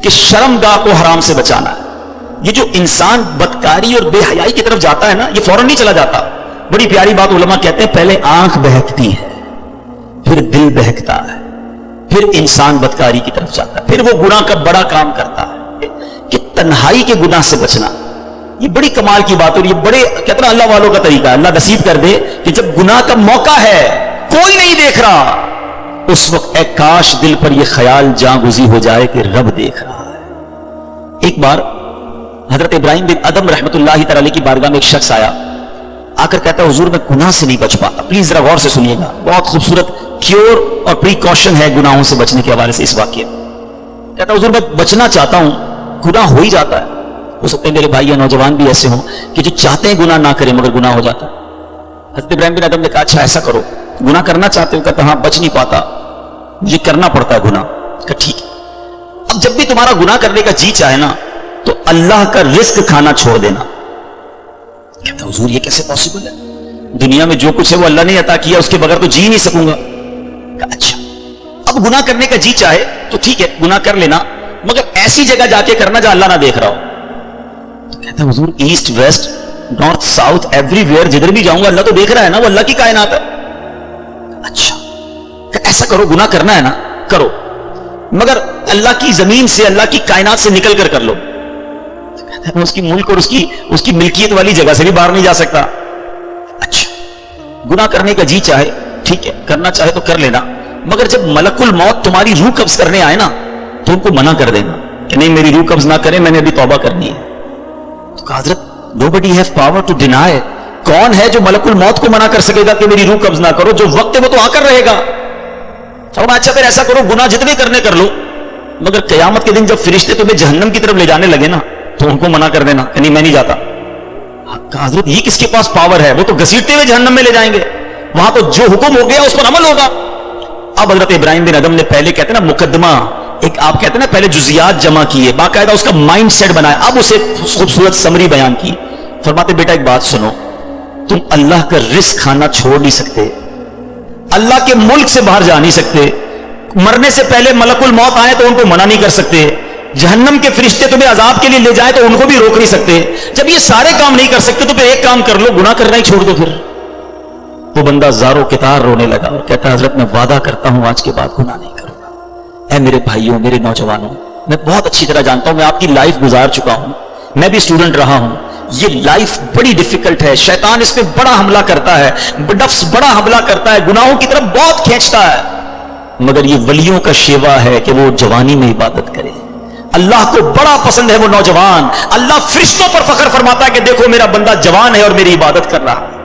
کہ شرمگاہ کو حرام سے بچانا ہے. یہ جو انسان بدکاری اور بے حیائی کی طرف جاتا ہے نا، یہ فوراً نہیں چلا جاتا. بڑی پیاری بات علماء کہتے ہیں، پہلے آنکھ بہکتی ہے، پھر دل بہکتا ہے، پھر انسان بدکاری کی طرف جاتا ہے، پھر وہ گناہ کا بڑا کام کرتا ہے. کہ تنہائی کے گناہ سے بچنا یہ بڑی کمال کی بات. اور یہ بڑے کہتے ہیں اللہ والوں کا طریقہ ہے. اللہ نصیب کر دے کہ جب گناہ کا موقع ہے، کوئی نہیں دیکھ رہا، اس وقت اے کاش دل پر یہ خیال جاں گزی ہو جائے کہ رب دیکھ رہا ہے. ایک بار حضرت ابراہیم بن ادم رحمت اللہ تعالی کی بارگاہ میں ایک شخص آیا، آ کر کہتا ہے حضور میں گناہ سے نہیں بچ پاتا. پلیز ذرا غور سے سنیے گا، بہت خوبصورت کیور اور پریکاشن ہے گناہوں سے بچنے کے حوالے سے اس واقعے. کہتا ہے حضور میں بچنا چاہتا ہوں، گناہ ہو ہی جاتا ہے. ہو سکتے ہیں میرے بھائی یا نوجوان بھی ایسے ہوں کہ جو چاہتے ہیں گناہ نہ کریں مگر گناہ ہو جاتا ہے. حضرت ابراہیم بن ادم نے کہا اچھا ایسا کرو، گناہ کرنا چاہتے ہو؟ کہتا ہاں بچ نہیں پاتا، مجھے کرنا پڑتا ہے گناہ. کہ ٹھیک ہے، اب جب بھی تمہارا گناہ کرنے کا جی چاہے نا تو اللہ کا رزق کھانا چھوڑ دینا. کہتا حضور یہ کیسے پاسبل ہے؟ دنیا میں جو کچھ ہے وہ اللہ نے عطا کیا، اس کے بغیر تو جی نہیں سکوں گا. کہا اچھا اب گناہ کرنے کا جی چاہے تو ٹھیک ہے گناہ کر لینا، مگر ایسی جگہ جا کے کرنا جہاں اللہ نہ دیکھ رہا ہو. تو کہتا حضور east west north south every where جدھر بھی جاؤں گا اللہ تو دیکھ رہا ہے نا، وہ اللہ کی کائنات ہے. اچھا ایسا کرو، گناہ کرنا ہے نا کرو، مگر اللہ کی زمین سے اللہ کی کائنات سے نکل کر کر لو. میں اس کی ملک اور اس کی ملکیت والی جگہ سے بھی باہر نہیں جا سکتا. اچھا گناہ کرنے کا جی چاہے ٹھیک ہے، کرنا چاہے تو کر لینا، مگر جب ملک الموت تمہاری روح قبض کرنے آئے نا تو ان کو منع کر دینا کہ نہیں میری روح قبض نہ کرے، میں نے ابھی توبہ کرنی ہے. تو کہا حضرت nobody have power to deny. کون ہے جو ملک الموت کو منع کر سکے گا کہ میری روح قبض نہ کرو؟ جو وقت ہے وہ تو آ کر رہے گا. فرمایا اچھا پھر ایسا کرو گناہ جتنے کرنے کر لو، مگر قیامت کے دن جب فرشتے تمہیں جہنم کی طرف لے جانے لگے نا تو ان کو منع کر دینا کہ نہیں میں نہیں جاتا. کہا حضرت یہ کس کے پاس پاور ہے؟ وہ تو گھسیٹتے ہوئے جہنم میں لے جائیں گے، وہاں تو جو حکم ہو گیا اس پر عمل ہوگا. اب حضرت ابراہیم بن ادم نے پہلے کہتے ہیں نا مقدمہ، ایک آپ کہتے ہیں نا پہلے جزیات جمع کیے، باقاعدہ اس کا مائنڈ سیٹ بنایا، اب اسے خوبصورت سمری بیان کی. فرماتے بیٹا ایک بات سنو، تم اللہ کا رزق کھانا چھوڑ نہیں سکتے، اللہ کے ملک سے باہر جا نہیں سکتے، مرنے سے پہلے ملک الموت آئے تو ان کو منع نہیں کر سکتے، جہنم کے فرشتے تمہیں عذاب کے لیے لے جائیں تو ان کو بھی روک نہیں سکتے. جب یہ سارے کام نہیں کر سکتے تو پھر ایک کام کر لو، گناہ کرنا ہی چھوڑ دو. پھر وہ بندہ زارو کتار رونے لگا اور کہتا حضرت میں وعدہ کرتا ہوں آج کے بعد گناہ نہیں کروں گا. اے میرے بھائیوں میرے نوجوانوں، میں بہت اچھی طرح جانتا ہوں، میں آپ کی لائف گزار چکا ہوں، میں بھی اسٹوڈنٹ رہا ہوں. یہ لائف بڑی ڈیفیکلٹ ہے، شیطان اس میں بڑا حملہ کرتا ہے، نفس بڑا حملہ کرتا ہے، گناہوں کی طرف بہت کھینچتا ہے. مگر یہ ولیوں کا شیوا ہے کہ وہ جوانی میں عبادت کرے. اللہ کو بڑا پسند ہے وہ نوجوان. اللہ فرشتوں پر فخر فرماتا ہے کہ دیکھو میرا بندہ جوان ہے اور میری عبادت کر رہا ہے.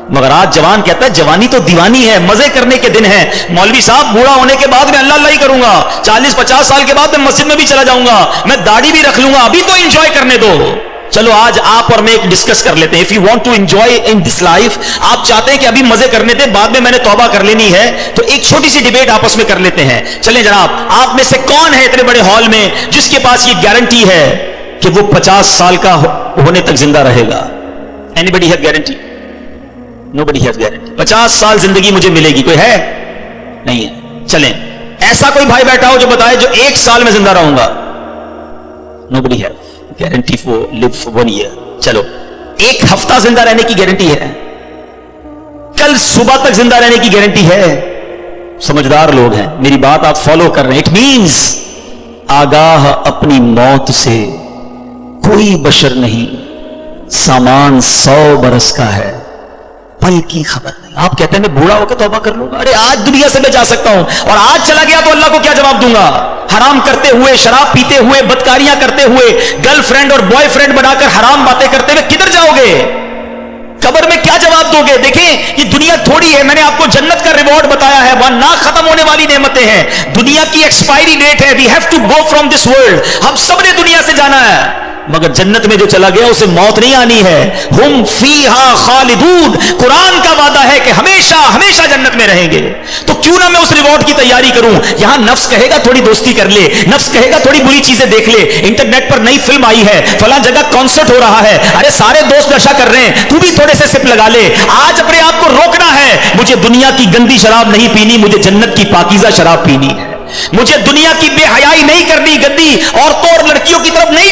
مگر آج جوان کہتا ہے جوانی تو دیوانی ہے، مزے کرنے کے دن ہے. مولوی صاحب بوڑھا ہونے کے بعد میں اللہ اللہ ہی کروں گا، 40-50 سال کے بعد میں مسجد میں بھی چلا جاؤں گا، میں داڑھی بھی رکھ لوں گا، ابھی تو انجوائے کرنے دو. چلو آج آپ اور میں ایک ڈسکس کر لیتے ہیں. If you want to enjoy in this life، آپ چاہتے ہیں کہ ابھی مزے کرنے تھے بعد میں نے توبہ کر لینی ہے، تو ایک چھوٹی سی ڈیبیٹ آپس میں کر لیتے ہیں. چلیں جناب، آپ میں سے کون ہے اتنے بڑے ہال میں جس کے پاس یہ گارنٹی ہے کہ وہ 50 سال کا ہونے تک زندہ رہے گا؟ Anybody has guarantee? Nobody has guarantee. 50 سال زندگی مجھے ملے گی، کوئی ہے؟ نہیں ہے. چلیں ایسا کوئی بھائی بیٹھا ہو جو بتائے جو 1 سال میں زندہ رہوں گا؟ Nobody has guarantee for live for 1 year. چلو 1 ہفتہ زندہ رہنے کی گارنٹی ہے، کل صبح تک زندہ رہنے کی گارنٹی ہے. سمجھدار لوگ ہیں، میری بات آپ فالو کر رہے ہیں. اٹ مینز آگاہ اپنی موت سے کوئی بشر نہیں، سامان 100 برس کا ہے، پل کی خبر نہیں. آپ کہتے ہیں میں بوڑھا ہو کے توبہ کر لوں گا. ارے آج دنیا سے میں جا سکتا ہوں اور آج چلا گیا تو اللہ کو کیا جواب دوں گا؟ حرام کرتے ہوئے، شراب پیتے ہوئے، بدکاریاں کرتے ہوئے، گرل فرینڈ اور بوائے فرینڈ بنا کر حرام باتیں کرتے ہوئے کدھر جاؤ گے؟ قبر میں کیا جواب دو گے؟ دیکھیں یہ دنیا تھوڑی ہے، میں نے آپ کو جنت کا ریوارڈ بتایا ہے، وہاں نہ ختم ہونے والی نعمتیں ہیں. دنیا کی ایکسپائری ڈیٹ ہے، we have to go from this world. ہم سب نے دنیا سے جانا ہے، مگر جنت میں جو چلا گیا اسے موت نہیں آنی ہے. ہم فیہا خالدون، قرآن کا وعدہ ہے کہ ہمیشہ ہمیشہ جنت میں رہیں گے. تو کیوں نہ میں اس ریوارڈ کی تیاری کروں؟ یہاں نفس کہے گا تھوڑی دوستی کر لے، نفس کہے گا تھوڑی بری چیزیں دیکھ لے، انٹرنیٹ پر نئی فلم آئی ہے، فلاں جگہ کانسرٹ ہو رہا ہے، ارے سارے دوست نشہ کر رہے ہیں، تو بھی تھوڑے سے سپ لگا لے. آج اپنے آپ کو روکنا ہے، مجھے دنیا کی گندی شراب نہیں پینی، مجھے جنت کی پاکیزہ شراب پینی ہے. مجھے دنیا کی بے حیائی نہیں کرنی، گندی عورتوں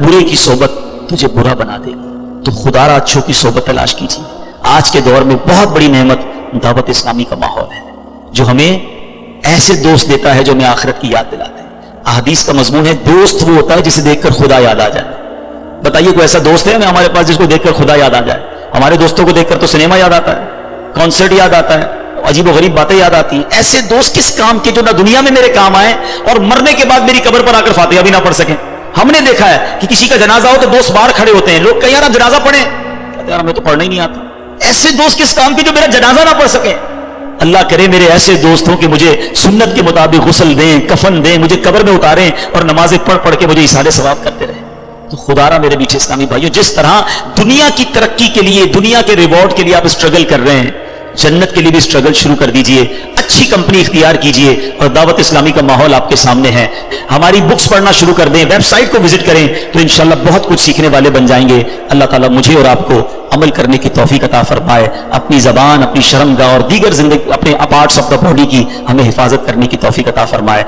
برے کی صحبت تجھے برا بنا دے گی. تو خدارا اچھوں کی صحبت تلاش کیجیے. آج کے دور میں بہت بڑی نعمت دعوت اسلامی کا ماحول ہے جو ہمیں ایسے دوست دیتا ہے جو ہمیں آخرت کی یاد دلاتے ہیں. احادیث کا مضمون ہے دوست وہ ہوتا ہے جسے دیکھ کر خدا یاد آ جائے. بتائیے کوئی ایسا دوست ہے ہمارے پاس جس کو دیکھ کر خدا یاد آ جائے؟ ہمارے دوستوں کو دیکھ کر تو سنیما یاد آتا ہے, کانسرٹ یاد آتا ہے, عجیب و غریب باتیں یاد آتی ہیں. ایسے دوست کس کام کے جو نہ دنیا میں میرے کام آئے اور مرنے کے بعد میری قبر پر آ کر فاتحہ بھی نہ پڑھ سکیں. ہم نے دیکھا ہے کہ کسی کا جنازہ ہو تو دوست باہر کھڑے ہوتے ہیں, لوگ کہیں یار آپ جنازہ پڑھیں, کہتے ہیں یار ہمیں تو پڑھنا ہی نہیں آتا. ایسے دوست کس کام کے جو میرا جنازہ نہ پڑھ سکیں؟ اللہ کرے میرے ایسے دوست ہوں کہ مجھے سنت کے مطابق غسل دیں, کفن دیں, مجھے قبر میں اتاریں اور نمازیں پڑھ پڑھ کے مجھے ایصال ثواب کرتے رہیں. تو خدارا میرے پیچھے اسلامی بھائیوں, جس طرح دنیا کی ترقی کے لیے, دنیا کے ریوارڈ کے لیے آپ اسٹرگل کر رہے ہیں, جنت کے لیے بھی اسٹرگل شروع کر دیجئے. اچھی کمپنی اختیار کیجئے اور دعوت اسلامی کا ماحول آپ کے سامنے ہے. ہماری بکس پڑھنا شروع کر دیں, ویب سائٹ کو وزٹ کریں تو انشاءاللہ بہت کچھ سیکھنے والے بن جائیں گے. اللہ تعالیٰ مجھے اور آپ کو عمل کرنے کی توفیق عطا فرمائے. اپنی زبان, اپنی شرمگاہ اور دیگر زندگی, اپنے پارٹس آف دا باڈی کی ہمیں حفاظت کرنے کی توفیق عطا فرمائے.